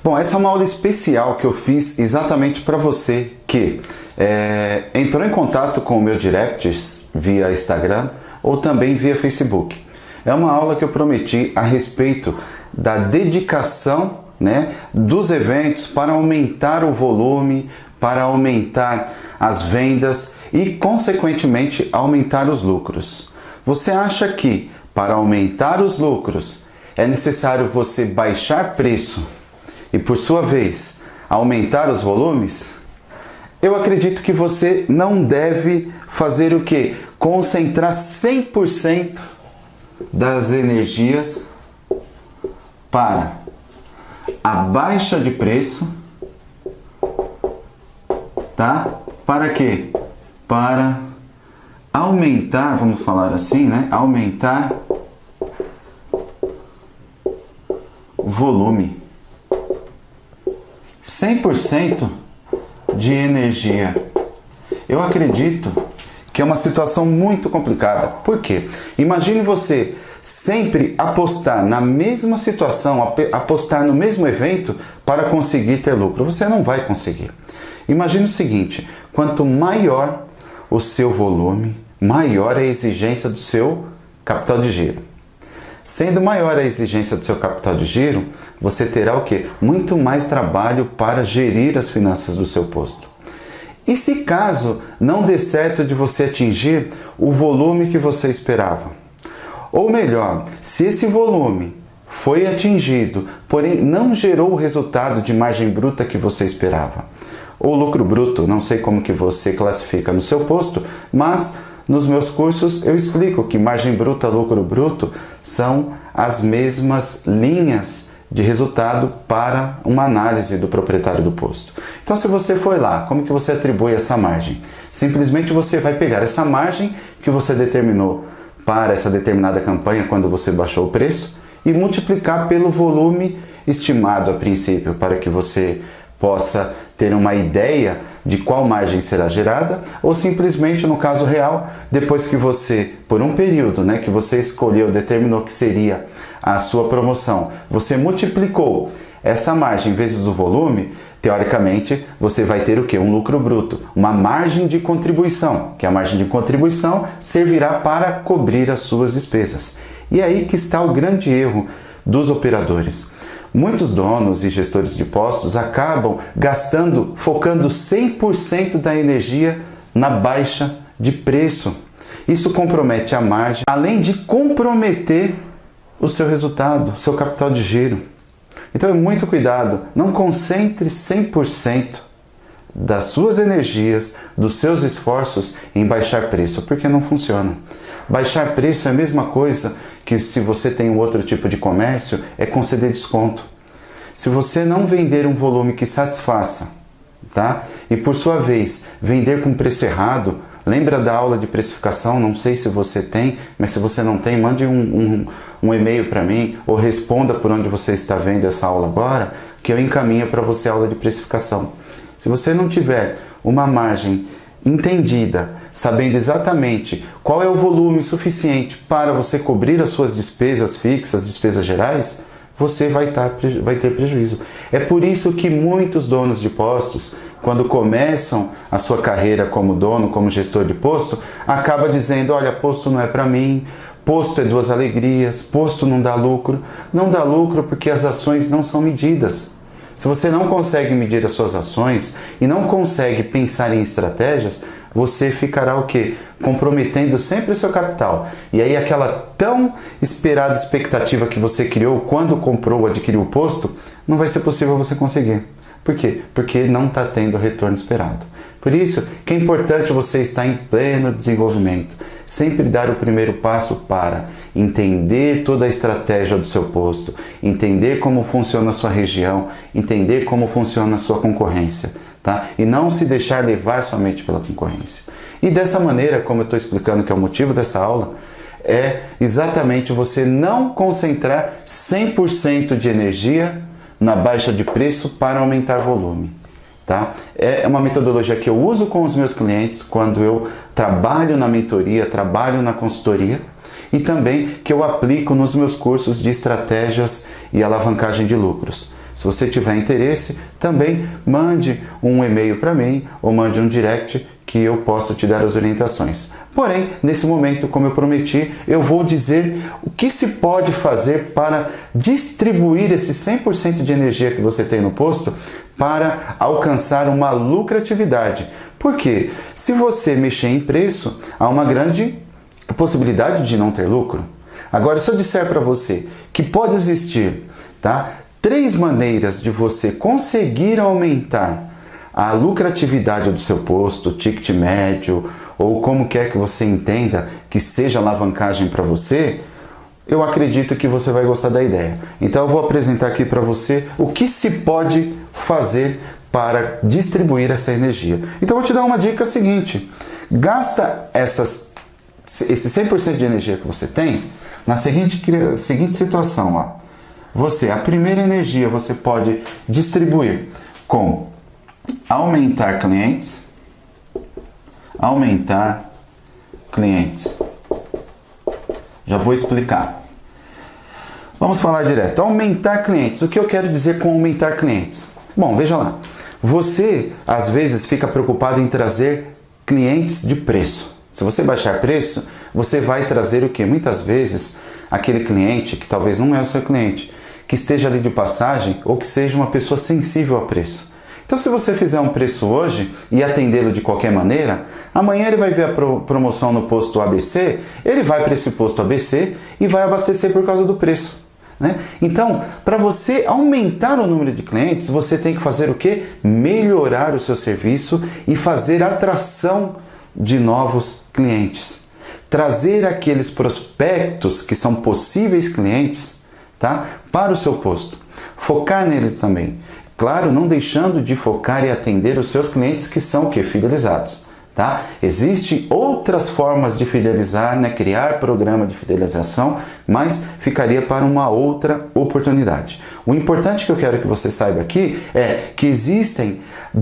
Bom, essa é uma aula especial que eu fiz exatamente para você que entrou em contato com o meu direct via Instagram ou também via Facebook. É uma aula que eu prometi a respeito da dedicação, né, dos eventos para aumentar o volume, para aumentar as vendas e, consequentemente, aumentar os lucros. Você acha que para aumentar os lucros é necessário você baixar preço e, por sua vez, aumentar os volumes? Eu acredito que você não deve fazer o quê? Concentrar 100% das energias para a baixa de preço, tá? Para quê? Para aumentar, vamos falar assim, né? Aumentar o volume. 100% de energia. Eu acredito que é uma situação muito complicada. Por quê? Imagine você sempre apostar na mesma situação, apostar no mesmo evento para conseguir ter lucro. Você não vai conseguir. Imagine o seguinte: quanto maior o seu volume, maior a exigência do seu capital de giro. Sendo maior a exigência do seu capital de giro, você terá o quê? Muito mais trabalho para gerir as finanças do seu posto. E se caso não dê certo de você atingir o volume que você esperava? Ou melhor, se esse volume foi atingido, porém não gerou o resultado de margem bruta que você esperava, ou lucro bruto, não sei como que você classifica no seu posto, mas nos meus cursos eu explico que margem bruta, lucro bruto são as mesmas linhas de resultado para uma análise do proprietário do posto. Então, se você foi lá, como que você atribui essa margem? Simplesmente você vai pegar essa margem que você determinou para essa determinada campanha quando você baixou o preço e multiplicar pelo volume estimado a princípio, para que você possa ter uma ideia de qual margem será gerada, ou simplesmente, no caso real, depois que você, por um período, né, que você escolheu, determinou que seria a sua promoção, você multiplicou essa margem vezes o volume, teoricamente, você vai ter o quê? Um lucro bruto, uma margem de contribuição, que a margem de contribuição servirá para cobrir as suas despesas. E é aí que está o grande erro dos operadores. Muitos donos e gestores de postos acabam gastando, focando 100% da energia na baixa de preço. Isso compromete a margem, além de comprometer o seu resultado, o seu capital de giro. Então é muito cuidado, não concentre 100% das suas energias, dos seus esforços em baixar preço, porque não funciona. Baixar preço é a mesma coisa que, se você tem um outro tipo de comércio, é conceder desconto. Se você não vender um volume que satisfaça, tá? E por sua vez vender com preço errado, lembra da aula de precificação? Não sei se você tem, mas se você não tem, mande um e-mail para mim ou responda por onde você está vendo essa aula agora, que eu encaminho para você a aula de precificação. Se você não tiver uma margem entendida, sabendo exatamente qual é o volume suficiente para você cobrir as suas despesas fixas, despesas gerais, você vai ter prejuízo. É por isso que muitos donos de postos, quando começam a sua carreira como dono, como gestor de posto, acaba dizendo: olha, posto não é para mim, posto é duas alegrias, posto não dá lucro. Não dá lucro porque as ações não são medidas. Se você não consegue medir as suas ações e não consegue pensar em estratégias, você ficará o quê? Comprometendo sempre o seu capital. E aí aquela tão esperada expectativa que você criou quando comprou ou adquiriu o posto, não vai ser possível você conseguir. Por quê? Porque não está tendo o retorno esperado. Por isso que é importante você estar em pleno desenvolvimento. Sempre dar o primeiro passo para entender toda a estratégia do seu posto, entender como funciona a sua região, entender como funciona a sua concorrência, tá? E não se deixar levar somente pela concorrência. E dessa maneira, como eu estou explicando que é o motivo dessa aula, é exatamente você não concentrar 100% de energia na baixa de preço para aumentar volume. Tá? É uma metodologia que eu uso com os meus clientes quando eu trabalho na mentoria, trabalho na consultoria, e também que eu aplico nos meus cursos de estratégias e alavancagem de lucros. Se você tiver interesse, também mande um e-mail para mim ou mande um direct que eu posso te dar as orientações. Porém, nesse momento, como eu prometi, eu vou dizer o que se pode fazer para distribuir esse 100% de energia que você tem no posto para alcançar uma lucratividade. Por quê? Se você mexer em preço, há uma grande possibilidade de não ter lucro. Agora, se eu disser para você que pode existir, tá, 3 maneiras de você conseguir aumentar a lucratividade do seu posto, ticket médio, ou como quer que você entenda que seja alavancagem para você, eu acredito que você vai gostar da ideia. Então eu vou apresentar aqui para você o que se pode fazer para distribuir essa energia. Então eu vou te dar uma dica seguinte: gasta esse 100% de energia que você tem na seguinte situação. A primeira energia você pode distribuir com aumentar clientes. Já vou explicar. Vamos falar direto. Aumentar clientes. O que eu quero dizer com aumentar clientes? Bom, veja lá. Você, às vezes, fica preocupado em trazer clientes de preço. Se você baixar preço, você vai trazer o quê? Muitas vezes, aquele cliente que talvez não é o seu cliente, que esteja ali de passagem ou que seja uma pessoa sensível a preço. Então, se você fizer um preço hoje e atendê-lo de qualquer maneira, amanhã ele vai ver a promoção no posto ABC, ele vai para esse posto ABC e vai abastecer por causa do preço, né? Então, para você aumentar o número de clientes, você tem que fazer o quê? Melhorar o seu serviço e fazer atração de novos clientes. Trazer aqueles prospectos que são possíveis clientes, tá, para o seu posto. Focar neles também. Claro, não deixando de focar e atender os seus clientes que são o quê? Fidelizados. Tá? Existem outras formas de fidelizar, né? Criar programa de fidelização, mas ficaria para uma outra oportunidade. O importante que eu quero que você saiba aqui é que existem,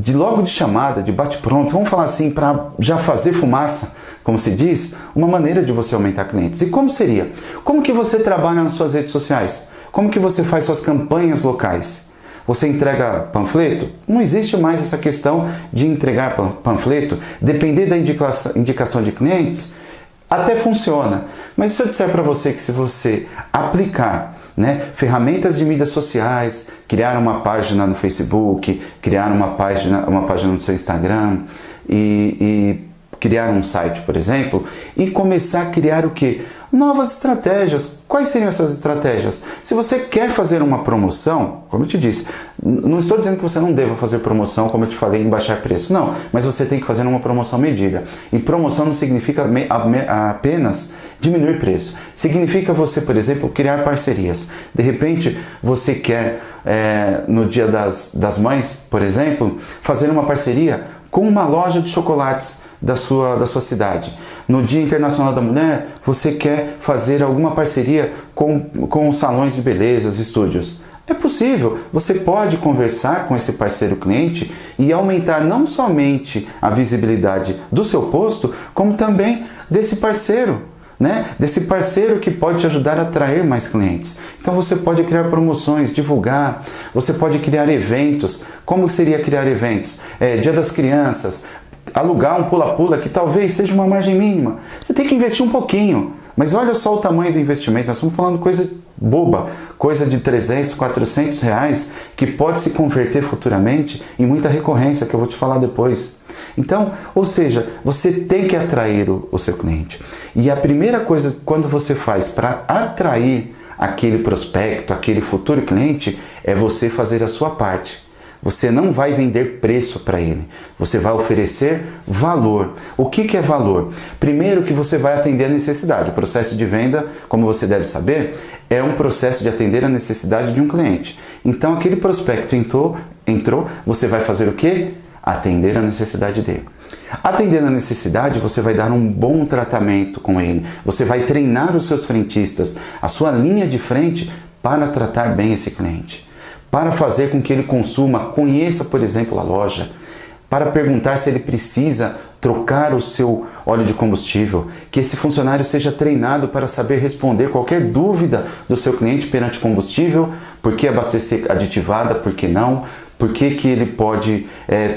logo de chamada, de bate-pronto, vamos falar assim, para já fazer fumaça, como se diz, uma maneira de você aumentar clientes. E como seria? Como que você trabalha nas suas redes sociais? Como que você faz suas campanhas locais? Você entrega panfleto? Não existe mais essa questão de entregar panfleto. Depender da indicação de clientes, até funciona. Mas se eu disser para você que se você aplicar, né, ferramentas de mídias sociais, criar uma página no Facebook, criar uma página no seu Instagram e criar um site, por exemplo, e começar a criar o quê? Novas estratégias. Quais seriam essas estratégias? Se você quer fazer uma promoção, como eu te disse, não estou dizendo que você não deva fazer promoção, como eu te falei, em baixar preço. Não, mas você tem que fazer uma promoção medida. E promoção não significa apenas diminuir preço. Significa você, por exemplo, criar parcerias. De repente, você quer, no Dia das Mães, por exemplo, fazer uma parceria com uma loja de chocolates da sua cidade. No Dia Internacional da Mulher, você quer fazer alguma parceria com salões de beleza, estúdios. É possível, você pode conversar com esse parceiro cliente e aumentar não somente a visibilidade do seu posto, como também desse parceiro, né? Desse parceiro que pode te ajudar a atrair mais clientes. Então você pode criar promoções, divulgar, você pode criar eventos. Como seria criar eventos? Dia das Crianças, alugar um pula-pula que talvez seja uma margem mínima. Você tem que investir um pouquinho, mas olha só o tamanho do investimento. Nós estamos falando coisa boba, coisa de 300, 400 reais, que pode se converter futuramente em muita recorrência, que eu vou te falar depois. Então, ou seja, você tem que atrair o seu cliente. E a primeira coisa quando você faz para atrair aquele prospecto, aquele futuro cliente, é você fazer a sua parte. Você não vai vender preço para ele, você vai oferecer valor. O que é valor? Primeiro que você vai atender a necessidade. O processo de venda, como você deve saber, é um processo de atender a necessidade de um cliente. Então aquele prospecto entrou, você vai fazer o quê? Atender a necessidade dele. Atendendo a necessidade, você vai dar um bom tratamento com ele. Você vai treinar os seus frentistas, a sua linha de frente, para tratar bem esse cliente. Para fazer com que ele consuma, conheça, por exemplo, a loja, para perguntar se ele precisa trocar o seu óleo de combustível, que esse funcionário seja treinado para saber responder qualquer dúvida do seu cliente perante combustível, por que abastecer aditivada, por que não, por que ele pode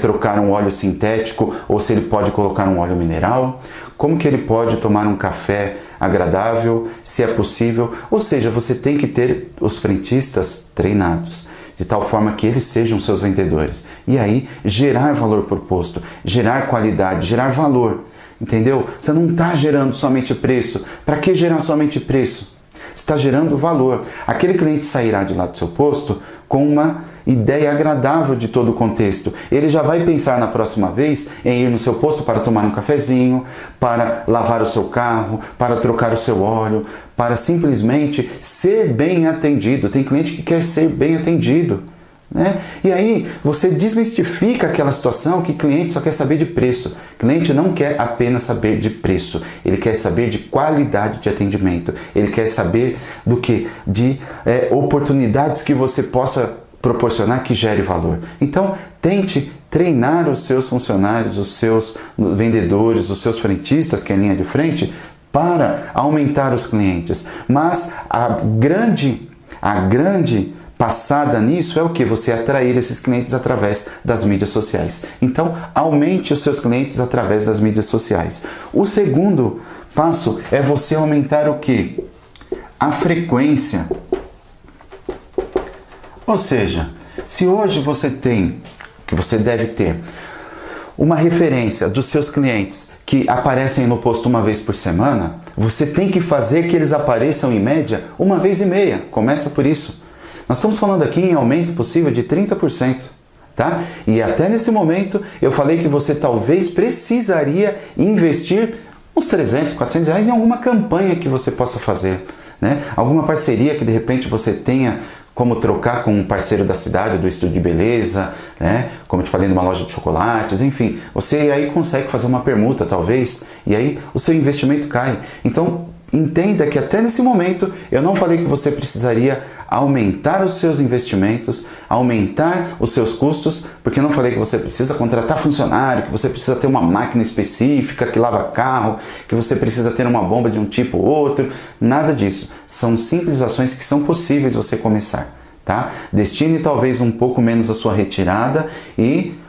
trocar um óleo sintético ou se ele pode colocar um óleo mineral, como que ele pode tomar um café agradável, se é possível. Ou seja, você tem que ter os frentistas treinados, de tal forma que eles sejam seus vendedores. E aí, gerar valor por posto, gerar qualidade, gerar valor. Entendeu? Você não está gerando somente preço. Para que gerar somente preço? Você está gerando valor. Aquele cliente sairá de lá do seu posto com uma ideia agradável de todo o contexto. Ele já vai pensar na próxima vez em ir no seu posto para tomar um cafezinho, para lavar o seu carro, para trocar o seu óleo, para simplesmente ser bem atendido. Tem cliente que quer ser bem atendido, né? E aí você desmistifica aquela situação que cliente só quer saber de preço. Cliente não quer apenas saber de preço, ele quer saber de qualidade de atendimento, ele quer saber do que? De oportunidades que você possa proporcionar que gere valor. Então, tente treinar os seus funcionários, os seus vendedores, os seus frentistas, que é a linha de frente, para aumentar os clientes. Mas a grande passada nisso é o que? Você atrair esses clientes através das mídias sociais. Então, aumente os seus clientes através das mídias sociais. O segundo passo é você aumentar o que? A frequência. Ou seja, se hoje você deve ter uma referência dos seus clientes que aparecem no posto uma vez por semana, você tem que fazer que eles apareçam em média uma vez e meia. Começa por isso. Nós estamos falando aqui em aumento possível de 30%, tá? E até nesse momento eu falei que você talvez precisaria investir uns 300, 400 reais em alguma campanha que você possa fazer, né? Alguma parceria que de repente você tenha como trocar com um parceiro da cidade, do estúdio de beleza, né? Como eu te falei, numa loja de chocolates, enfim. Você aí consegue fazer uma permuta, talvez, e aí o seu investimento cai. Então, entenda que até nesse momento eu não falei que você precisaria aumentar os seus investimentos, aumentar os seus custos, porque eu não falei que você precisa contratar funcionário, que você precisa ter uma máquina específica que lava carro, que você precisa ter uma bomba de um tipo ou outro, nada disso. São simples ações que são possíveis você começar, tá? Destine talvez um pouco menos a sua retirada e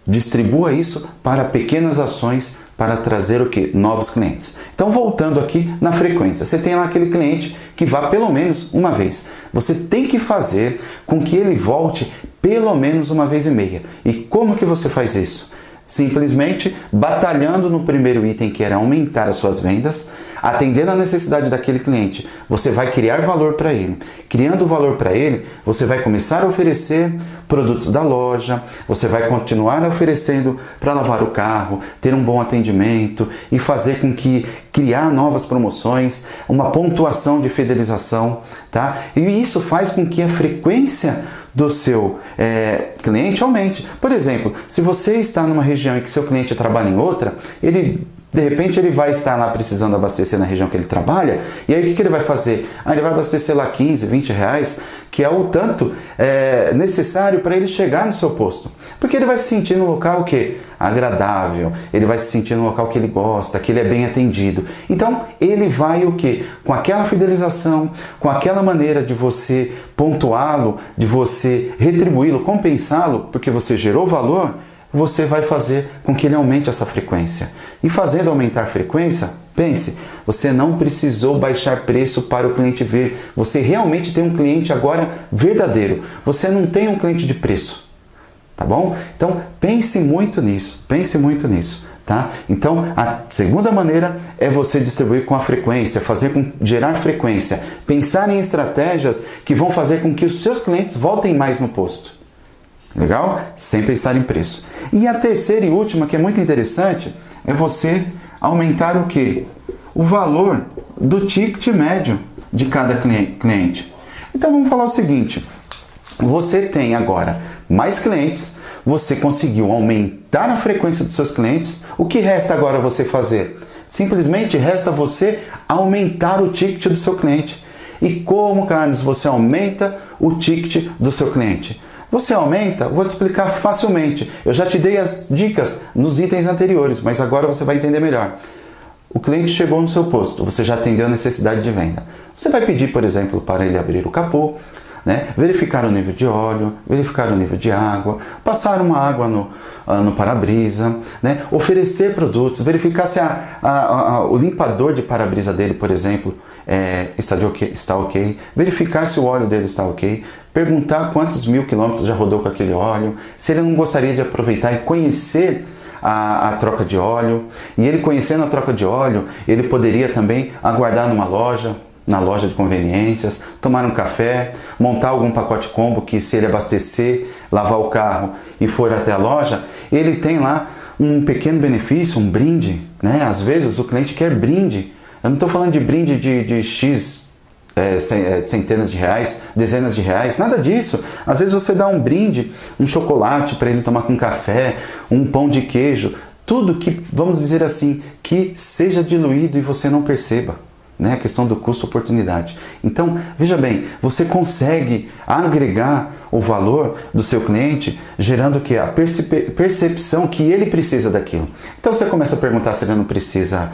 distribua isso para pequenas ações para trazer o que? Novos clientes. Então, voltando aqui na frequência, você tem lá aquele cliente que vá pelo menos uma vez. Você tem que fazer com que ele volte pelo menos uma vez e meia. E como que você faz isso? Simplesmente batalhando no primeiro item, que era aumentar as suas vendas, atendendo a necessidade daquele cliente. Você vai criar valor para ele. Criando valor para ele, você vai começar a oferecer produtos da loja, você vai continuar oferecendo para lavar o carro, ter um bom atendimento e fazer com que criar novas promoções, uma pontuação de fidelização, tá? E isso faz com que a frequência do seu cliente aumente. Por exemplo, se você está numa região e que seu cliente trabalha em outra, de repente ele vai estar lá precisando abastecer na região que ele trabalha, e aí o que ele vai fazer? Ele vai abastecer lá 15, 20 reais, que é o tanto necessário para ele chegar no seu posto. Porque ele vai se sentir num local que agradável, ele vai se sentir num local que ele gosta, que ele é bem atendido. Então ele vai o quê? Com aquela fidelização, com aquela maneira de você pontuá-lo, de você retribuí-lo, compensá-lo, porque você gerou valor, você vai fazer com que ele aumente essa frequência. E fazendo aumentar a frequência, pense, você não precisou baixar preço para o cliente ver. Você realmente tem um cliente agora verdadeiro. Você não tem um cliente de preço, tá bom? Então pense muito nisso, tá? Então a segunda maneira é você distribuir com a frequência, gerar frequência, pensar em estratégias que vão fazer com que os seus clientes voltem mais no posto. Legal? Sem pensar em preço. E a terceira e última, que é muito interessante, é você aumentar o quê? O valor do ticket médio de cada cliente. Então vamos falar o seguinte, você tem agora mais clientes, você conseguiu aumentar a frequência dos seus clientes, o que resta agora você fazer? Simplesmente resta você aumentar o ticket do seu cliente. E como, Carlos, você aumenta o ticket do seu cliente? Você aumenta? Vou te explicar facilmente. Eu já te dei as dicas nos itens anteriores, mas agora você vai entender melhor. O cliente chegou no seu posto, você já atendeu a necessidade de venda. Você vai pedir, por exemplo, para ele abrir o capô, né? Verificar o nível de óleo, verificar o nível de água, passar uma água no para-brisa, né? Oferecer produtos, verificar se o limpador de para-brisa dele, por exemplo, está ok, verificar se o óleo dele está ok, perguntar quantos 1000 quilômetros já rodou com aquele óleo, se ele não gostaria de aproveitar e conhecer a troca de óleo, e ele conhecendo a troca de óleo, ele poderia também aguardar na loja de conveniências, tomar um café, montar algum pacote combo que, se ele abastecer, lavar o carro e for até a loja, ele tem lá um pequeno benefício, um brinde, né? Às vezes o cliente quer brinde. Eu não estou falando de brinde de X centenas de reais, dezenas de reais, nada disso. Às vezes você dá um brinde, um chocolate para ele tomar com café, um pão de queijo, tudo que, vamos dizer assim, que seja diluído e você não perceba, né? A questão do custo-oportunidade. Então, veja bem, você consegue agregar o valor do seu cliente, gerando o que? A percepção que ele precisa daquilo. Então você começa a perguntar se ele não precisa,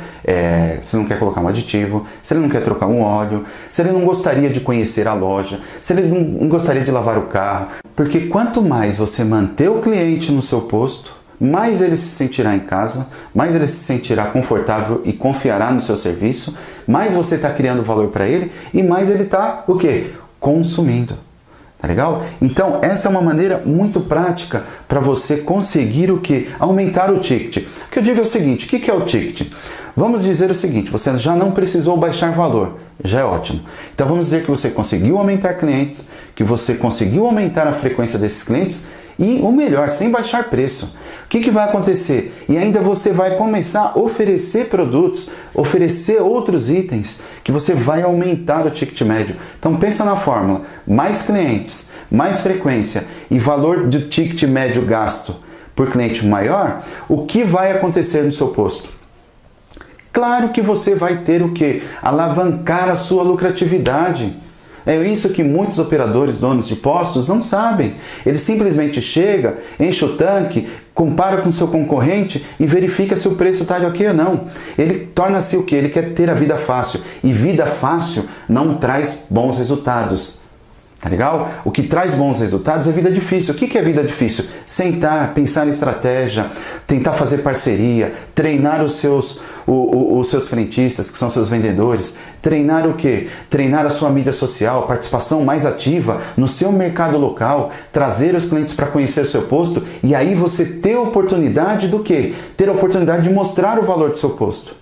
se ele não quer colocar um aditivo, se ele não quer trocar um óleo, se ele não gostaria de conhecer a loja, se ele não gostaria de lavar o carro. Porque quanto mais você manter o cliente no seu posto, mais ele se sentirá em casa, mais ele se sentirá confortável e confiará no seu serviço, mais você está criando valor para ele e mais ele está, o quê? Consumindo. Tá legal? Então, essa é uma maneira muito prática para você conseguir o quê? Aumentar o ticket. O que eu digo é o seguinte, o que é o ticket? Vamos dizer o seguinte, você já não precisou baixar valor, já é ótimo. Então, vamos dizer que você conseguiu aumentar clientes, que você conseguiu aumentar a frequência desses clientes e, o melhor, sem baixar preço. O que vai acontecer? E ainda você vai começar a oferecer produtos, oferecer outros itens, que você vai aumentar o ticket médio. Então pensa na fórmula, mais clientes, mais frequência e valor de ticket médio gasto por cliente maior, o que vai acontecer no seu posto? Claro que você vai ter o quê? Alavancar a sua lucratividade. É isso que muitos operadores, donos de postos, não sabem. Ele simplesmente chega, enche o tanque, compara com o seu concorrente e verifica se o preço está ok ou não. Ele torna-se o que? Ele quer ter a vida fácil. E vida fácil não traz bons resultados. Tá legal? O que traz bons resultados é vida difícil. O que é vida difícil? Sentar, pensar em estratégia, tentar fazer parceria, treinar os seus frentistas, que são seus vendedores, treinar o quê? Treinar a sua mídia social, participação mais ativa no seu mercado local, trazer os clientes para conhecer o seu posto e aí você ter a oportunidade do quê? Ter a oportunidade de mostrar o valor do seu posto.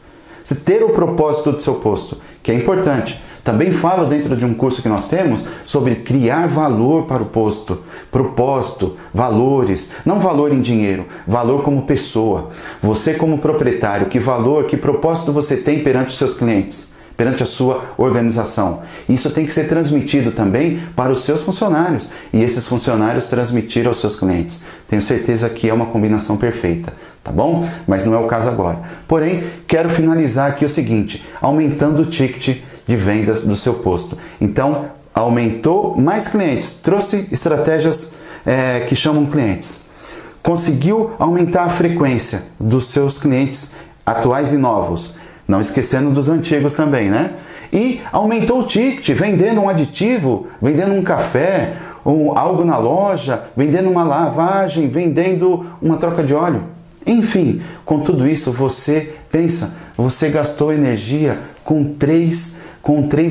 Você ter o propósito do seu posto, que é importante. Também falo dentro de um curso que nós temos sobre criar valor para o posto, propósito, valores, não valor em dinheiro, valor como pessoa. Você como proprietário, que valor, que propósito você tem perante os seus clientes, perante a sua organização. Isso tem que ser transmitido também para os seus funcionários e esses funcionários transmitir aos seus clientes. Tenho certeza que é uma combinação perfeita, tá bom? Mas não é o caso agora. Porém, quero finalizar aqui o seguinte, aumentando o ticket de vendas do seu posto. Então, aumentou mais clientes, trouxe estratégias que chamam clientes. Conseguiu aumentar a frequência dos seus clientes atuais e novos, não esquecendo dos antigos também, né? E aumentou o ticket, vendendo um aditivo, vendendo um café, algo na loja, vendendo uma lavagem, vendendo uma troca de óleo. Enfim, com tudo isso, você pensa, você gastou energia com três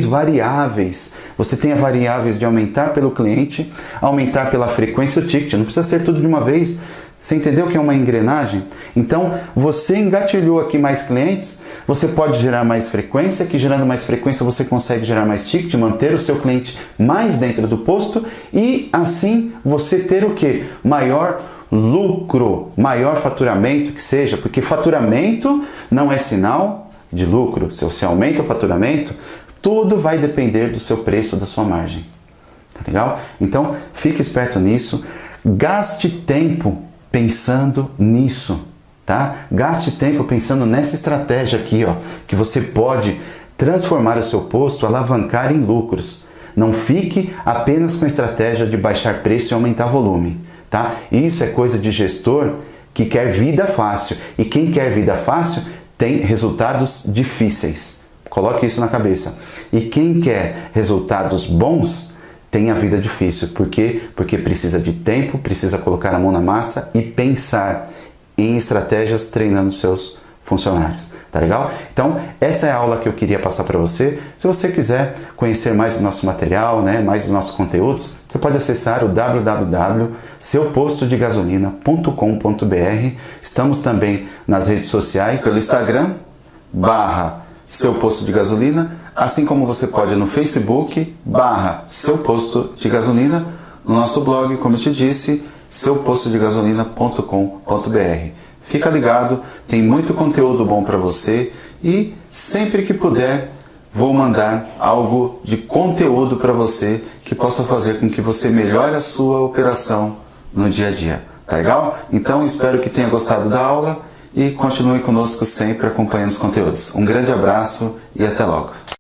variáveis. Você tem a variável de aumentar pelo cliente, aumentar pela frequência o ticket. Não precisa ser tudo de uma vez. Você entendeu que é uma engrenagem? Então, você engatilhou aqui mais clientes, você pode gerar mais frequência, que gerando mais frequência você consegue gerar mais ticket, manter o seu cliente mais dentro do posto e assim você ter o quê? Maior lucro, maior faturamento que seja, porque faturamento não é sinal de lucro. Se você aumenta o faturamento, tudo vai depender do seu preço, da sua margem. Tá legal? Então, fique esperto nisso. Gaste tempo pensando nisso, tá? Gaste tempo pensando nessa estratégia aqui, ó, que você pode transformar o seu posto, alavancar em lucros. Não fique apenas com a estratégia de baixar preço e aumentar volume, tá? Isso é coisa de gestor que quer vida fácil. E quem quer vida fácil tem resultados difíceis. Coloque isso na cabeça. E quem quer resultados bons tem a vida difícil. Por quê? Porque precisa de tempo, precisa colocar a mão na massa e pensar em estratégias treinando seus funcionários. Tá legal? Então, essa é a aula que eu queria passar para você. Se você quiser conhecer mais do nosso material, né, mais dos nossos conteúdos, você pode acessar o www.seupostodegasolina.com.br. Estamos também nas redes sociais, pelo Instagram, /Seu Posto de Gasolina, assim como você pode no Facebook, /Seu Posto de Gasolina, no nosso blog, como eu te disse, seupostodegasolina.com.br. Fica ligado, tem muito conteúdo bom para você e sempre que puder vou mandar algo de conteúdo para você que possa fazer com que você melhore a sua operação no dia a dia. Tá legal? Então espero que tenha gostado da aula e continue conosco sempre acompanhando os conteúdos. Um grande abraço e até logo!